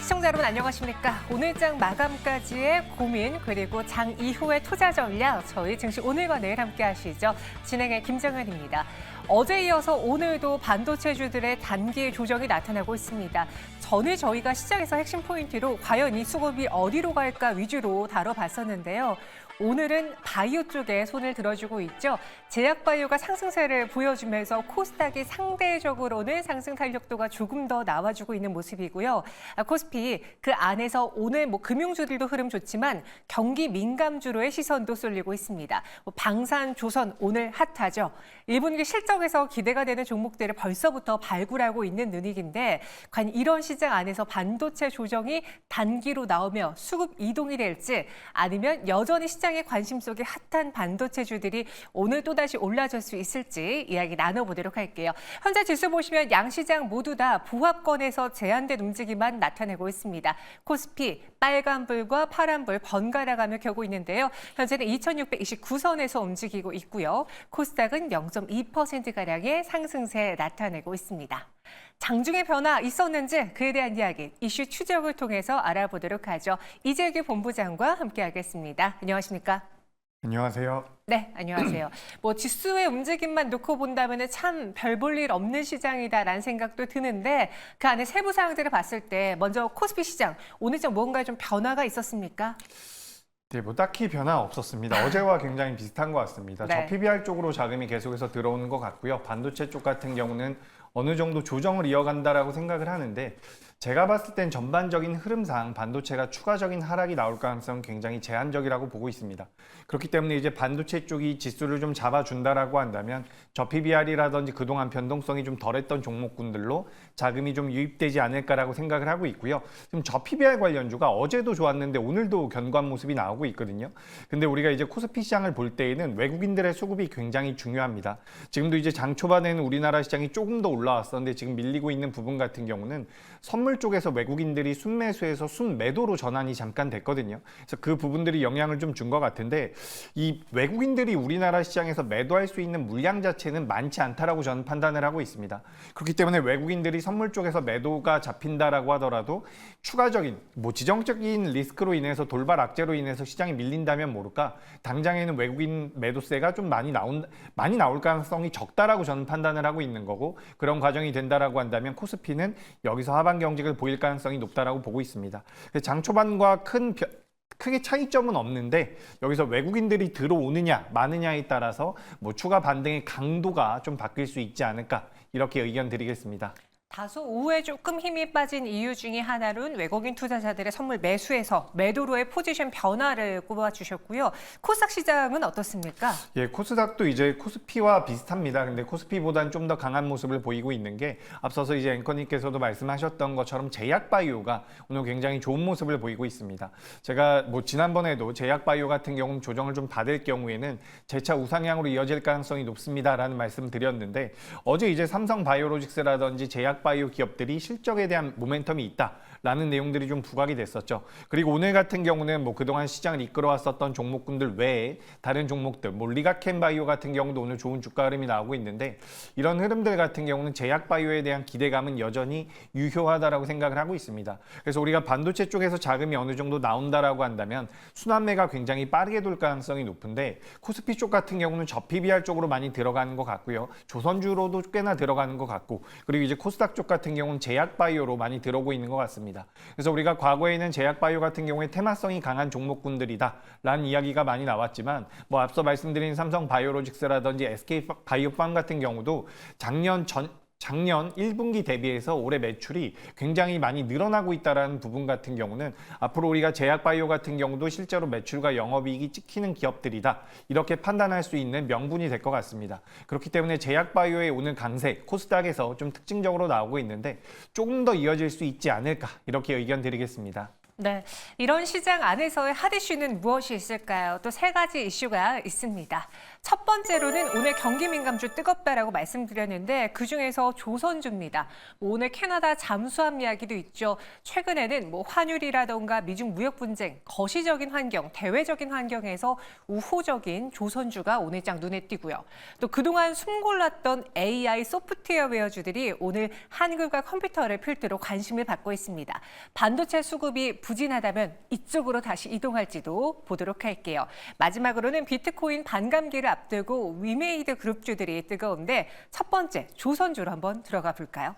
시청자 여러분 안녕하십니까? 오늘 장 마감까지의 고민 그리고 장 이후의 투자 전략 저희 증시 오늘과 내일 함께 하시죠. 진행의 김정은입니다. 어제 이어서 오늘도 반도체주들의 단기 조정이 나타나고 있습니다. 전에 저희가 시장에서 핵심 포인트로 과연 이 수급이 어디로 갈까 위주로 다뤄봤었는데요. 오늘은 바이오 쪽에 손을 들어주고 있죠. 제약바이오가 상승세를 보여주면서 코스닥이 상대적으로는 상승 탄력도가 조금 더 나와주고 있는 모습이고요. 코스피 그 안에서 오늘 금융주들도 흐름 좋지만 경기 민감주로의 시선도 쏠리고 있습니다. 방산, 조선 오늘 핫하죠. 1분기 실적에서 기대가 되는 종목들을 벌써부터 발굴하고 있는 분위기인데 과연 이런 시장 안에서 반도체 조정이 단기로 나오며 수급 이동이 될지 아니면 여전히 시장의 관심 속에 핫한 반도체주들이 오늘 또다시 올라줄 수 있을지 이야기 나눠보도록 할게요. 현재 지수 보시면 양시장 모두 다 부합권에서 제한된 움직임만 나타내고 있습니다. 코스피 빨간불과 파란불 번갈아가며 켜고 있는데요. 현재는 2629선에서 움직이고 있고요. 코스닥은 0.2%가량의 상승세 나타내고 있습니다. 장중에 변화 있었는지 그에 대한 이야기 이슈 추적을 통해서 알아보도록 하죠. 이재규 본부장과 함께하겠습니다. 안녕하십니까? 안녕하세요. 네, 안녕하세요. 지수의 움직임만 놓고 본다면 참 별 볼 일 없는 시장이다라는 생각도 드는데 그 안에 세부 사항들을 봤을 때 먼저 코스피 시장 오늘 좀 뭔가 좀 변화가 있었습니까? 네, 딱히 변화 없었습니다. 어제와 굉장히 비슷한 것 같습니다. 네. 저 PBR 쪽으로 자금이 계속해서 들어오는 것 같고요. 반도체 쪽 같은 경우는 어느 정도 조정을 이어간다라고 생각을 하는데 제가 봤을 땐 전반적인 흐름상 반도체가 추가적인 하락이 나올 가능성은 굉장히 제한적이라고 보고 있습니다. 그렇기 때문에 이제 반도체 쪽이 지수를 좀 잡아준다라고 한다면 저 PBR이라든지 그동안 변동성이 좀 덜했던 종목군들로 자금이 좀 유입되지 않을까라고 생각을 하고 있고요. 지금 저 PBR 관련주가 어제도 좋았는데 오늘도 견고한 모습이 나오고 있거든요. 근데 우리가 이제 코스피 시장을 볼 때에는 외국인들의 수급이 굉장히 중요합니다. 지금도 이제 장 초반에는 우리나라 시장이 조금 더 올라왔었는데 지금 밀리고 있는 부분 같은 경우는 선물 쪽에서 외국인들이 순매수에서 순매도로 전환이 잠깐 됐거든요. 그래서 그 부분들이 영향을 좀 준 것 같은데 이 외국인들이 우리나라 시장에서 매도할 수 있는 물량 자체는 많지 않다라고 저는 판단을 하고 있습니다. 그렇기 때문에 외국인들이 선물 쪽에서 매도가 잡힌다라고 하더라도 추가적인 지정적인 리스크로 인해서 돌발 악재로 인해서 시장이 밀린다면 모를까 당장에는 외국인 매도세가 좀 많이 나올 가능성이 적다라고 저는 판단을 하고 있는 거고 그런 과정이 된다라고 한다면 코스피는 여기서 하반 경직을 보일 가능성이 높다라고 보고 있습니다. 장 초반과 크게 차이점은 없는데 여기서 외국인들이 들어오느냐 마느냐에 따라서 추가 반등의 강도가 좀 바뀔 수 있지 않을까 이렇게 의견 드리겠습니다. 다소 오후에 조금 힘이 빠진 이유 중에 하나는 외국인 투자자들의 선물 매수에서 매도로의 포지션 변화를 꼽아주셨고요. 코스닥 시장은 어떻습니까? 예, 코스닥도 이제 코스피와 비슷합니다. 근데 코스피보다는 좀 더 강한 모습을 보이고 있는 게 앞서서 이제 앵커님께서도 말씀하셨던 것처럼 제약바이오가 오늘 굉장히 좋은 모습을 보이고 있습니다. 제가 지난번에도 제약바이오 같은 경우는 조정을 좀 받을 경우에는 재차 우상향으로 이어질 가능성이 높습니다라는 말씀 드렸는데 어제 이제 삼성바이오로직스라든지 제약바이오 기업들이 실적에 대한 모멘텀이 있다라는 내용들이 좀 부각이 됐었죠. 그리고 오늘 같은 경우는 그동안 시장을 이끌어왔었던 종목군들 외에 다른 종목들, 리가켄바이오 같은 경우도 오늘 좋은 주가 흐름이 나오고 있는데 이런 흐름들 같은 경우는 제약바이오에 대한 기대감은 여전히 유효하다라고 생각을 하고 있습니다. 그래서 우리가 반도체 쪽에서 자금이 어느 정도 나온다라고 한다면 순환매가 굉장히 빠르게 돌 가능성이 높은데 코스피 쪽 같은 경우는 저 PBR 쪽으로 많이 들어가는 것 같고요. 조선주로도 꽤나 들어가는 것 같고 그리고 이제 코스닥 쪽 같은 경우는 제약바이오로 많이 들어오고 있는 것 같습니다. 그래서 우리가 과거에는 제약바이오 같은 경우에 테마성이 강한 종목군들이다라는 이야기가 많이 나왔지만 앞서 말씀드린 삼성바이오로직스라든지 SK바이오팜 같은 경우도 작년 1분기 대비해서 올해 매출이 굉장히 많이 늘어나고 있다는 부분 같은 경우는 앞으로 우리가 제약바이오 같은 경우도 실제로 매출과 영업이익이 찍히는 기업들이다. 이렇게 판단할 수 있는 명분이 될 것 같습니다. 그렇기 때문에 제약바이오의 오늘 강세, 코스닥에서 좀 특징적으로 나오고 있는데 조금 더 이어질 수 있지 않을까 이렇게 의견 드리겠습니다. 네, 이런 시장 안에서의 핫 이슈는 무엇이 있을까요? 또 세 가지 이슈가 있습니다. 첫 번째로는 오늘 경기 민감주 뜨겁다라고 말씀드렸는데 그중에서 조선주입니다. 오늘 캐나다 잠수함 이야기도 있죠. 최근에는 환율이라던가 미중 무역 분쟁, 거시적인 환경, 대외적인 환경에서 우호적인 조선주가 오늘장 눈에 띄고요. 또 그동안 숨골랐던 AI 소프트웨어주들이 오늘 한글과 컴퓨터를 필두로 관심을 받고 있습니다. 반도체 수급이 부진하다면 이쪽으로 다시 이동할지도 보도록 할게요. 마지막으로는 비트코인 반감기를 앞두고 위메이드 그룹주들이 뜨거운데 첫 번째 조선주로 한번 들어가 볼까요?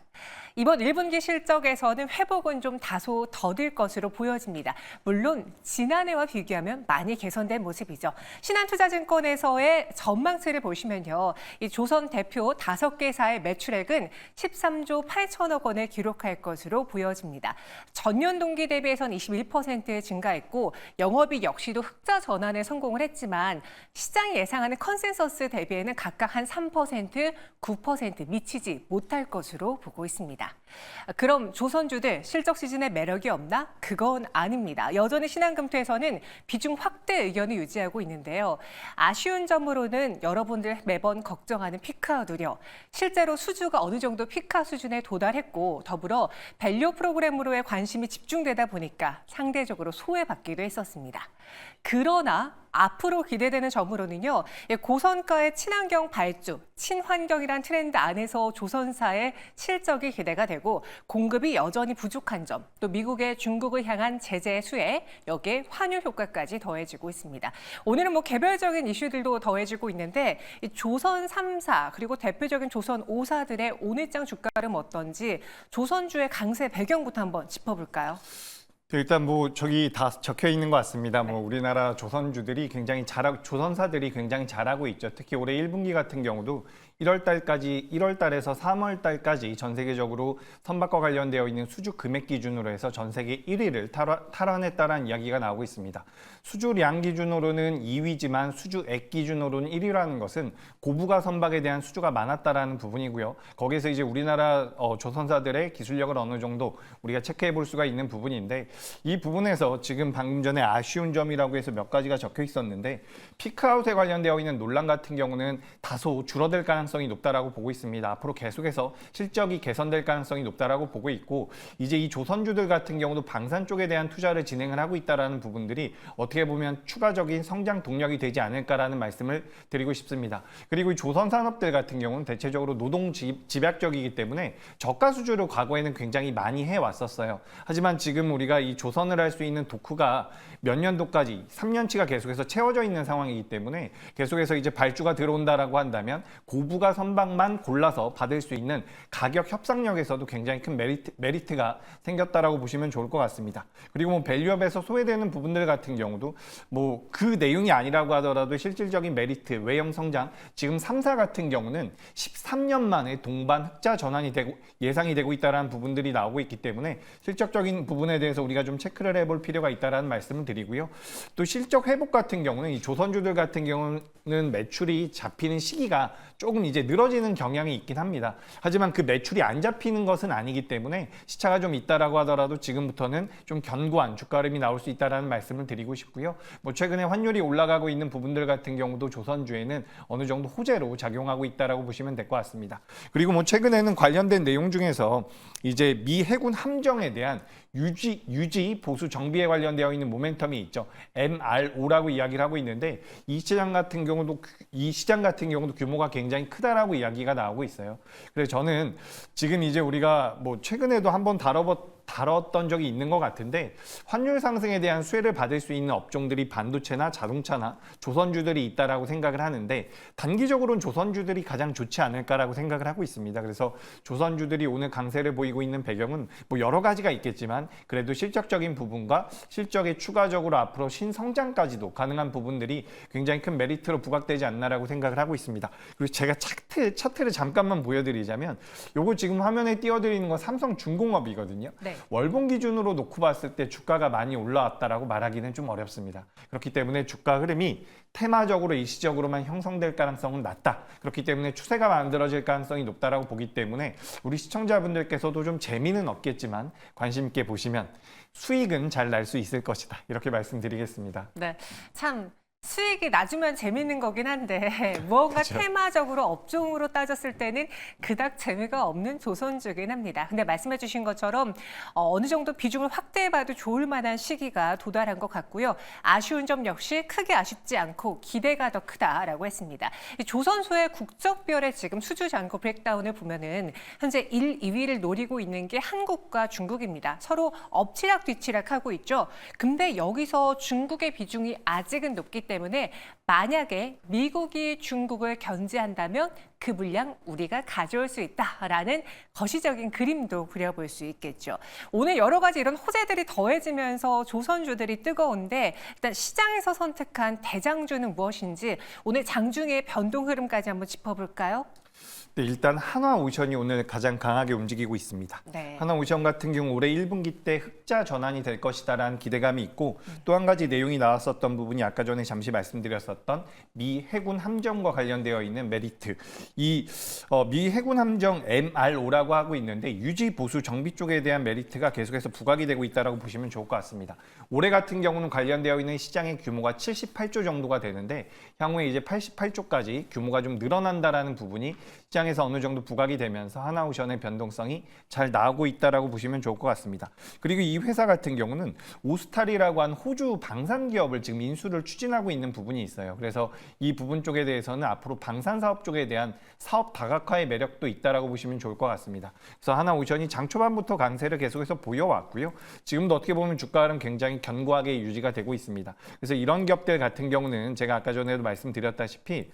이번 1분기 실적에서는 회복은 좀 다소 더딜 것으로 보여집니다. 물론 지난해와 비교하면 많이 개선된 모습이죠. 신한투자증권에서의 전망치를 보시면요. 이 조선 대표 5개사의 매출액은 13조 8천억 원을 기록할 것으로 보여집니다. 전년 동기 대비해선 21% 증가했고 영업이익 역시도 흑자 전환에 성공을 했지만 시장이 예상하는 컨센서스 대비에는 각각 한 3%, 9% 미치지 못할 것으로 보고 있습니다. 그럼 조선주들 실적 시즌에 매력이 없나? 그건 아닙니다. 여전히 신한금투에서는 비중 확대 의견을 유지하고 있는데요. 아쉬운 점으로는 여러분들 매번 걱정하는 피크아웃 우려. 실제로 수주가 어느 정도 피크아웃 수준에 도달했고 더불어 밸류 프로그램으로의 관심이 집중되다 보니까 상대적으로 소외받기도 했었습니다. 그러나 앞으로 기대되는 점으로는요. 고성가의 친환경 발주, 친환경이란 트렌드 안에서 조선사의 실적이 기대가 되고 공급이 여전히 부족한 점, 또 미국의 중국을 향한 제재 수혜, 여기에 환율 효과까지 더해지고 있습니다. 오늘은 개별적인 이슈들도 더해지고 있는데 이 조선 3사 그리고 대표적인 조선 5사들의 오늘장 주가는 어떤지 조선주의 강세 배경부터 한번 짚어볼까요? 일단 저기 다 적혀 있는 것 같습니다. 네. 우리나라 조선주들이 굉장히 조선사들이 굉장히 잘하고 있죠. 특히 올해 1분기 같은 경우도 1월 달에서 3월 달까지 전 세계적으로 선박과 관련되어 있는 수주 금액 기준으로 해서 전 세계 1위를 탈환했다라는 이야기가 나오고 있습니다. 수주량 기준으로는 2위지만 수주액 기준으로는 1위라는 것은 고부가 선박에 대한 수주가 많았다라는 부분이고요. 거기에서 이제 우리나라 조선사들의 기술력을 어느 정도 우리가 체크해 볼 수가 있는 부분인데 이 부분에서 지금 방금 전에 아쉬운 점이라고 해서 몇 가지가 적혀 있었는데 피크아웃에 관련되어 있는 논란 같은 경우는 다소 줄어들 가능성이 높다라고 보고 있습니다. 앞으로 계속해서 실적이 개선될 가능성이 높다라고 보고 있고 이제 이 조선주들 같은 경우도 방산 쪽에 대한 투자를 진행을 하고 있다라는 부분들이 어떻게 보면 추가적인 성장 동력이 되지 않을까라는 말씀을 드리고 싶습니다. 그리고 이 조선산업들 같은 경우는 대체적으로 노동 집약적이기 때문에 저가 수주를 과거에는 굉장히 많이 해왔었어요. 하지만 지금 우리가 이 조선을 할 수 있는 도크가 몇 년도까지 3년치가 계속해서 채워져 있는 상황이기 때문에 계속해서 이제 발주가 들어온다라고 한다면 고부가 선박만 골라서 받을 수 있는 가격 협상력에서도 굉장히 큰 메리트가 생겼다라고 보시면 좋을 것 같습니다. 그리고 밸류업에서 소외되는 부분들 같은 경우도 그 내용이 아니라고 하더라도 실질적인 메리트, 외형 성장, 지금 3사 같은 경우는 13년 만에 동반 흑자 전환이 예상이 되고 있다는 부분들이 나오고 있기 때문에 실적적인 부분에 대해서 우리가 좀 체크를 해볼 필요가 있다는 말씀을 드리고요. 또 실적 회복 같은 경우는 이 조선주들 같은 경우는 매출이 잡히는 시기가 조금 이제 늘어지는 경향이 있긴 합니다. 하지만 그 매출이 안 잡히는 것은 아니기 때문에 시차가 좀 있다라고 하더라도 지금부터는 좀 견고한 주가 흐름이 나올 수 있다라는 말씀을 드리고 싶고요. 최근에 환율이 올라가고 있는 부분들 같은 경우도 조선주에는 어느 정도 호재로 작용하고 있다라고 보시면 될 것 같습니다. 그리고 최근에는 관련된 내용 중에서 이제 미 해군 함정에 대한 유지 보수 정비에 관련되어 있는 모멘텀이 있죠. MRO라고 이야기를 하고 있는데 이 시장 같은 경우도 규모가 굉장히 크다라고 이야기가 나오고 있어요. 그래서 저는 지금 이제 우리가 최근에도 한번 다뤘던 적이 있는 것 같은데 환율 상승에 대한 수혜를 받을 수 있는 업종들이 반도체나 자동차나 조선주들이 있다라고 생각을 하는데 단기적으로는 조선주들이 가장 좋지 않을까라고 생각을 하고 있습니다. 그래서 조선주들이 오늘 강세를 보이고 있는 배경은 여러 가지가 있겠지만 그래도 실적적인 부분과 실적에 추가적으로 앞으로 신성장까지도 가능한 부분들이 굉장히 큰 메리트로 부각되지 않나라고 생각을 하고 있습니다. 그리고 제가 차트를 잠깐만 보여드리자면 요거 지금 화면에 띄워드리는 건 삼성중공업이거든요. 네. 월봉 기준으로 놓고 봤을 때 주가가 많이 올라왔다라고 말하기는 좀 어렵습니다. 그렇기 때문에 주가 흐름이 테마적으로 일시적으로만 형성될 가능성은 낮다. 그렇기 때문에 추세가 만들어질 가능성이 높다라고 보기 때문에 우리 시청자분들께서도 좀 재미는 없겠지만 관심 있게 보시면 수익은 잘 날 수 있을 것이다. 이렇게 말씀드리겠습니다. 네, 참 수익이 낮으면 재밌는 거긴 한데 무언가 그렇죠. 테마적으로 업종으로 따졌을 때는 그닥 재미가 없는 조선주긴 합니다. 근데 말씀해 주신 것처럼 어느 정도 비중을 확대해봐도 좋을 만한 시기가 도달한 것 같고요. 아쉬운 점 역시 크게 아쉽지 않고 기대가 더 크다라고 했습니다. 이 조선소의 국적별의 지금 수주 잔고 브레이크다운을 보면은 현재 1, 2위를 노리고 있는 게 한국과 중국입니다. 서로 엎치락 뒤치락 하고 있죠. 근데 여기서 중국의 비중이 아직은 높기 때문에 만약에 미국이 중국을 견제한다면 그 물량 우리가 가져올 수 있다라는 거시적인 그림도 그려볼 수 있겠죠. 오늘 여러 가지 이런 호재들이 더해지면서 조선주들이 뜨거운데 일단 시장에서 선택한 대장주는 무엇인지 오늘 장중의 변동 흐름까지 한번 짚어볼까요? 네, 일단 한화오션이 오늘 가장 강하게 움직이고 있습니다. 네. 한화오션 같은 경우 올해 1분기 때 흑자 전환이 될 것이다라는 기대감이 있고 또 한 가지 내용이 나왔었던 부분이 아까 전에 잠시 말씀드렸었던 미 해군 함정과 관련되어 있는 메리트. 이 미 해군 함정 MRO라고 하고 있는데 유지 보수 정비 쪽에 대한 메리트가 계속해서 부각이 되고 있다라고 보시면 좋을 것 같습니다. 올해 같은 경우는 관련되어 있는 시장의 규모가 78조 정도가 되는데 향후에 이제 88조까지 규모가 좀 늘어난다라는 부분이 시장에서 어느 정도 부각이 되면서 하나오션의 변동성이 잘 나오고 있다라고 보시면 좋을 것 같습니다. 그리고 이 회사 같은 경우는 오스탈이라고 한 호주 방산 기업을 지금 인수를 추진하고 있는 부분이 있어요. 그래서 이 부분 쪽에 대해서는 앞으로 방산 사업 쪽에 대한 사업 다각화의 매력도 있다라고 보시면 좋을 것 같습니다. 그래서 하나오션이 장 초반부터 강세를 계속해서 보여왔고요. 지금도 어떻게 보면 주가는 굉장히 견고하게 유지가 되고 있습니다. 그래서 이런 기업들 같은 경우는 제가 아까 전에도 말씀드렸다시피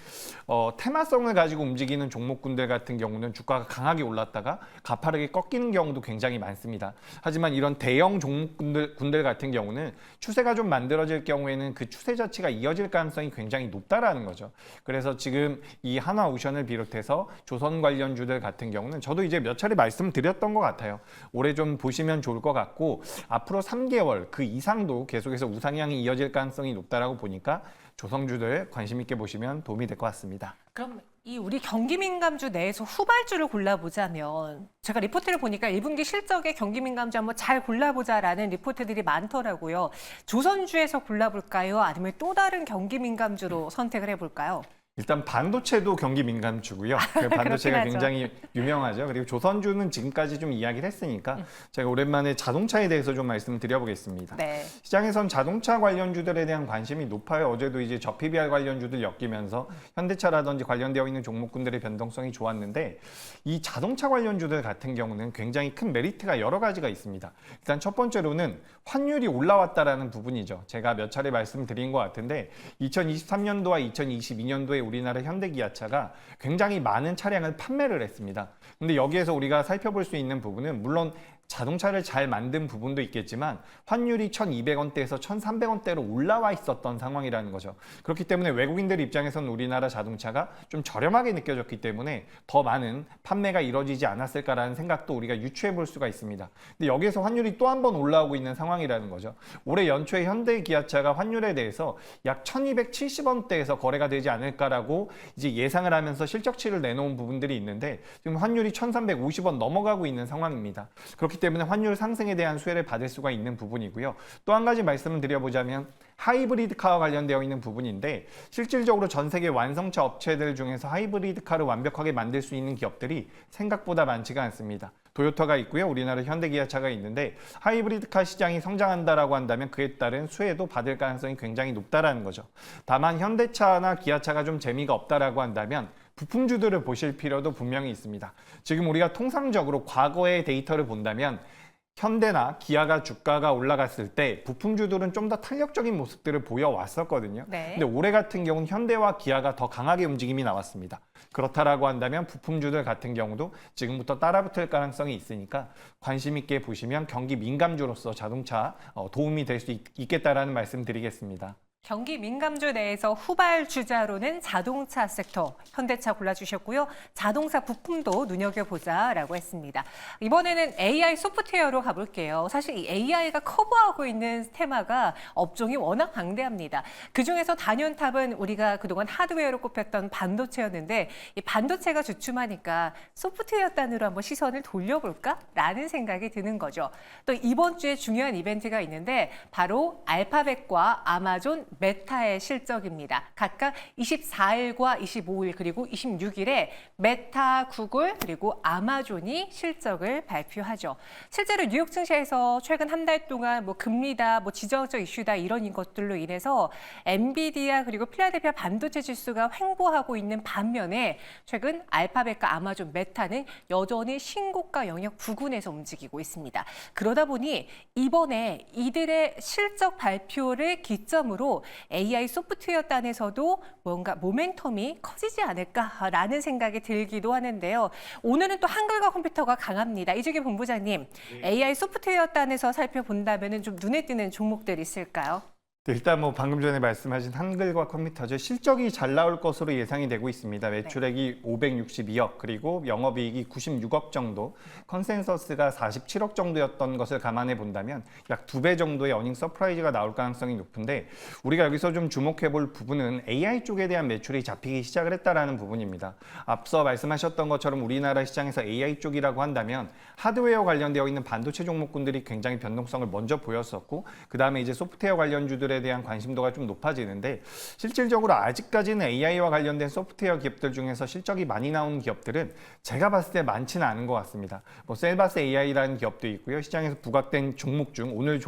테마성을 가지고 움직이는 종목군들 같은 경우는 주가가 강하게 올랐다가 가파르게 꺾이는 경우도 굉장히 많습니다. 하지만 이런 대형 종목군들 같은 경우는 추세가 좀 만들어질 경우에는 그 추세 자체가 이어질 가능성이 굉장히 높다라는 거죠. 그래서 지금 이 하나오션을 비롯해서 조선 관련주들 같은 경우는 저도 이제 몇 차례 말씀드렸던 것 같아요. 올해 좀 보시면 좋을 것 같고 앞으로 3개월 그 이상도 계속해서 우상향이 이어질 가능성이 높다라고 보니까 조성주들 관심 있게 보시면 도움이 될 것 같습니다. 그럼 이 우리 경기민감주 내에서 후발주를 골라보자면 제가 리포트를 보니까 1분기 실적의 경기민감주 한번 잘 골라보자라는 리포트들이 많더라고요. 조선주에서 골라볼까요? 아니면 또 다른 경기민감주로 선택을 해볼까요? 일단 반도체도 경기 민감주고요. 그 반도체가 그렇긴 하죠. 굉장히 유명하죠. 그리고 조선주는 지금까지 좀 이야기를 했으니까 제가 오랜만에 자동차에 대해서 좀 말씀을 드려보겠습니다. 네. 시장에선 자동차 관련주들에 대한 관심이 높아요. 어제도 이제 저 PBR 관련주들 엮이면서 현대차라든지 관련되어 있는 종목군들의 변동성이 좋았는데 이 자동차 관련주들 같은 경우는 굉장히 큰 메리트가 여러 가지가 있습니다. 일단 첫 번째로는 환율이 올라왔다라는 부분이죠. 제가 몇 차례 말씀드린 것 같은데 2023년도와 2022년도에 우리나라 현대기아차가 굉장히 많은 차량을 판매를 했습니다. 근데 여기에서 우리가 살펴볼 수 있는 부분은 물론 자동차를 잘 만든 부분도 있겠지만 환율이 1,200원대에서 1,300원대로 올라와 있었던 상황이라는 거죠. 그렇기 때문에 외국인들 입장에서는 우리나라 자동차가 좀 저렴하게 느껴졌기 때문에 더 많은 판매가 이루어지지 않았을까라는 생각도 우리가 유추해 볼 수가 있습니다. 근데 여기에서 환율이 또 한 번 올라오고 있는 상황이라는 거죠. 올해 연초에 현대기아차가 환율에 대해서 약 1,270원대에서 거래가 되지 않을까라고 이제 예상을 하면서 실적치를 내놓은 부분들이 있는데 지금 환율이 1,350원 넘어가고 있는 상황입니다. 그렇기 때문에 환율 상승에 대한 수혜를 받을 수가 있는 부분이고요. 또 한 가지 말씀을 드려보자면 하이브리드카와 관련되어 있는 부분인데 실질적으로 전 세계 완성차 업체들 중에서 하이브리드카를 완벽하게 만들 수 있는 기업들이 생각보다 많지가 않습니다. 도요타가 있고요. 우리나라 현대기아차가 있는데 하이브리드카 시장이 성장한다라고 한다면 그에 따른 수혜도 받을 가능성이 굉장히 높다라는 거죠. 다만 현대차나 기아차가 좀 재미가 없다라고 한다면 부품주들을 보실 필요도 분명히 있습니다. 지금 우리가 통상적으로 과거의 데이터를 본다면 현대나 기아가 주가가 올라갔을 때 부품주들은 좀 더 탄력적인 모습들을 보여왔었거든요. 네. 근데 올해 같은 경우는 현대와 기아가 더 강하게 움직임이 나왔습니다. 그렇다라고 한다면 부품주들 같은 경우도 지금부터 따라붙을 가능성이 있으니까 관심 있게 보시면 경기 민감주로서 자동차 도움이 될 수 있겠다라는 말씀 드리겠습니다. 경기 민감주 내에서 후발주자로는 자동차 섹터, 현대차 골라주셨고요. 자동차 부품도 눈여겨보자라고 했습니다. 이번에는 AI 소프트웨어로 가볼게요. 사실 이 AI가 커버하고 있는 테마가 업종이 워낙 방대합니다. 그중에서 단연탑은 우리가 그동안 하드웨어로 꼽혔던 반도체였는데 이 반도체가 주춤하니까 소프트웨어 단으로 한번 시선을 돌려볼까라는 생각이 드는 거죠. 또 이번 주에 중요한 이벤트가 있는데 바로 알파벳과 아마존 메타의 실적입니다. 각각 24일과 25일 그리고 26일에 메타, 구글 그리고 아마존이 실적을 발표하죠. 실제로 뉴욕 증시에서 최근 한 달 동안 금리다, 지정학적 이슈다 이런 것들로 인해서 엔비디아 그리고 필라델피아 반도체 지수가 횡보하고 있는 반면에 최근 알파벳과 아마존, 메타는 여전히 신고가 영역 부근에서 움직이고 있습니다. 그러다 보니 이번에 이들의 실적 발표를 기점으로 AI 소프트웨어 단에서도 뭔가 모멘텀이 커지지 않을까라는 생각이 들기도 하는데요. 오늘은 또 한글과 컴퓨터가 강합니다. 이주기 본부장님, AI 소프트웨어 단에서 살펴본다면 좀 눈에 띄는 종목들 있을까요? 일단 방금 전에 말씀하신 한글과 컴퓨터죠. 실적이 잘 나올 것으로 예상이 되고 있습니다. 매출액이 562억 그리고 영업이익이 96억 정도, 컨센서스가 47억 정도였던 것을 감안해 본다면 약 2배 정도의 어닝 서프라이즈가 나올 가능성이 높은데, 우리가 여기서 좀 주목해 볼 부분은 AI 쪽에 대한 매출이 잡히기 시작을 했다라는 부분입니다. 앞서 말씀하셨던 것처럼 우리나라 시장에서 AI 쪽이라고 한다면 하드웨어 관련되어 있는 반도체 종목군들이 굉장히 변동성을 먼저 보였었고, 그 다음에 이제 소프트웨어 관련주들에 대한 관심도가 좀 높아지는데, 실질적으로 아직까지는 AI와 관련된 소프트웨어 기업들 중에서 실적이 많이 나오는 기업들은 제가 봤을 때 많지는 않은 것 같습니다. 셀바스 AI라는 기업도 있고요. 시장에서 부각된 종목 중 오늘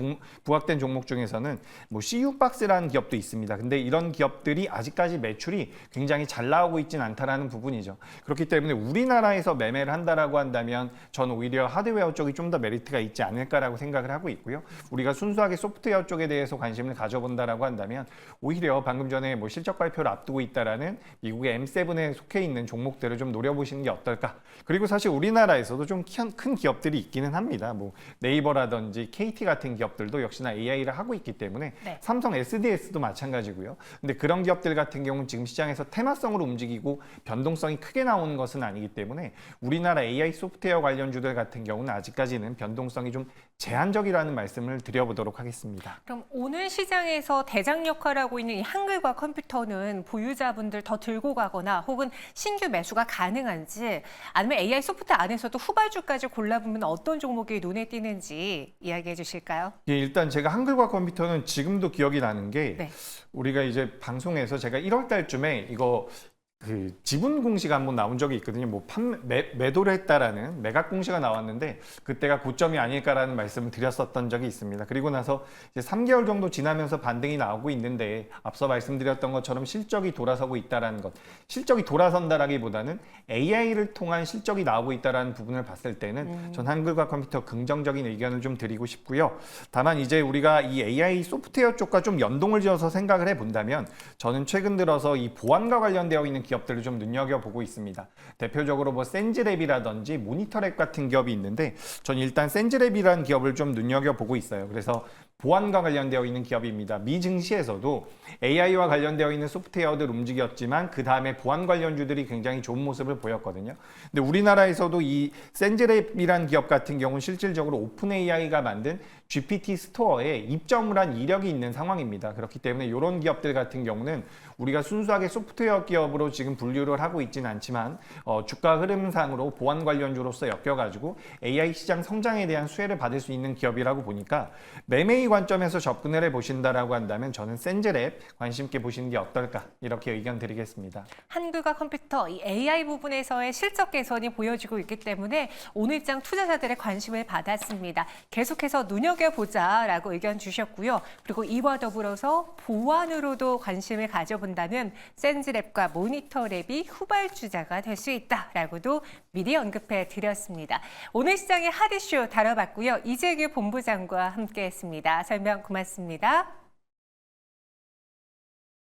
부각된 종목 중에서는 CU박스라는 기업도 있습니다. 근데 이런 기업들이 아직까지 매출이 굉장히 잘 나오고 있지는 않다라는 부분이죠. 그렇기 때문에 우리나라에서 매매를 한다라고 한다면 저는 오히려 하드웨어 쪽이 좀 더 메리트가 있지 않을까라고 생각을 하고 있고요. 우리가 순수하게 소프트웨어 쪽에 대해서 관심을 가져본다라고 한다면 오히려 방금 전에 실적 발표를 앞두고 있다라는 미국의 M7에 속해 있는 종목들을 좀 노려보시는 게 어떨까. 그리고 사실 우리나라에서도 좀 큰 기업들이 있기는 합니다. 네이버라든지 KT 같은 기업들도 역시나 AI를 하고 있기 때문에 삼성 SDS도 마찬가지고요. 근데 그런 기업들 같은 경우는 지금 시장에서 테마성으로 움직이고 변동성이 크게 나오는 것은 아니기 때문에 우리나라 AI 소프트웨어 관련주들 같은 경우는 아직까지는 변동성이 좀 제한적이라는 말씀을 드려보도록 하겠습니다. 그럼 오늘 시장에서 대장 역할을 하고 있는 이 한글과 컴퓨터는 보유자분들 더 들고 가거나 혹은 신규 매수가 가능한지, 아니면 AI 소프트 안에서도 후발주까지 골라보면 어떤 종목이 눈에 띄는지 이야기해 주실까요? 예, 일단 제가 한글과 컴퓨터는 지금도 기억이 나는 게 우리가 이제 방송에서 제가 1월 달쯤에 이거 지분 공시가 한번 나온 적이 있거든요. 매도를 했다라는 매각 공시가 나왔는데 그때가 고점이 아닐까라는 말씀을 드렸었던 적이 있습니다. 그리고 나서 이제 3개월 정도 지나면서 반등이 나오고 있는데, 앞서 말씀드렸던 것처럼 실적이 돌아서고 있다라는 것, 실적이 돌아선다라기보다는 AI를 통한 실적이 나오고 있다라는 부분을 봤을 때는 전 한글과 컴퓨터 긍정적인 의견을 좀 드리고 싶고요. 다만 이제 우리가 이 AI 소프트웨어 쪽과 좀 연동을 지어서 생각을 해본다면 저는 최근 들어서 이 보안과 관련되어 있는 기업들을 좀 눈여겨보고 있습니다. 대표적으로 센즈랩이라든지 모니터랩 같은 기업이 있는데 전 일단 센즈랩이라는 기업을 좀 눈여겨보고 있어요. 그래서 보안과 관련되어 있는 기업입니다. 미 증시에서도 AI와 관련되어 있는 소프트웨어들 움직였지만 그 다음에 보안 관련주들이 굉장히 좋은 모습을 보였거든요. 근데 우리나라에서도 이 센즈랩이라는 기업 같은 경우는 실질적으로 오픈 AI가 만든 GPT 스토어에 입점을 한 이력이 있는 상황입니다. 그렇기 때문에 이런 기업들 같은 경우는 우리가 순수하게 소프트웨어 기업으로 지금 분류를 하고 있지는 않지만 주가 흐름상으로 보안 관련주로서 엮여가지고 AI 시장 성장에 대한 수혜를 받을 수 있는 기업이라고 보니까 매매의 관점에서 접근을 해보신다라고 한다면 저는 센즈랩 관심 있게 보시는 게 어떨까, 이렇게 의견 드리겠습니다. 한글과 컴퓨터, 이 AI 부분에서의 실적 개선이 보여지고 있기 때문에 오늘장 투자자들의 관심을 받았습니다. 계속해서 눈여겨보자라고 의견 주셨고요. 그리고 이와 더불어서 보안으로도 관심을 가져본다면 센즈랩과 모니터랩이 후발주자가 될 수 있다라고도 미리 언급해 드렸습니다. 오늘 시장의 핫이슈 다뤄봤고요. 이재규 본부장과 함께했습니다. 설명 고맙습니다.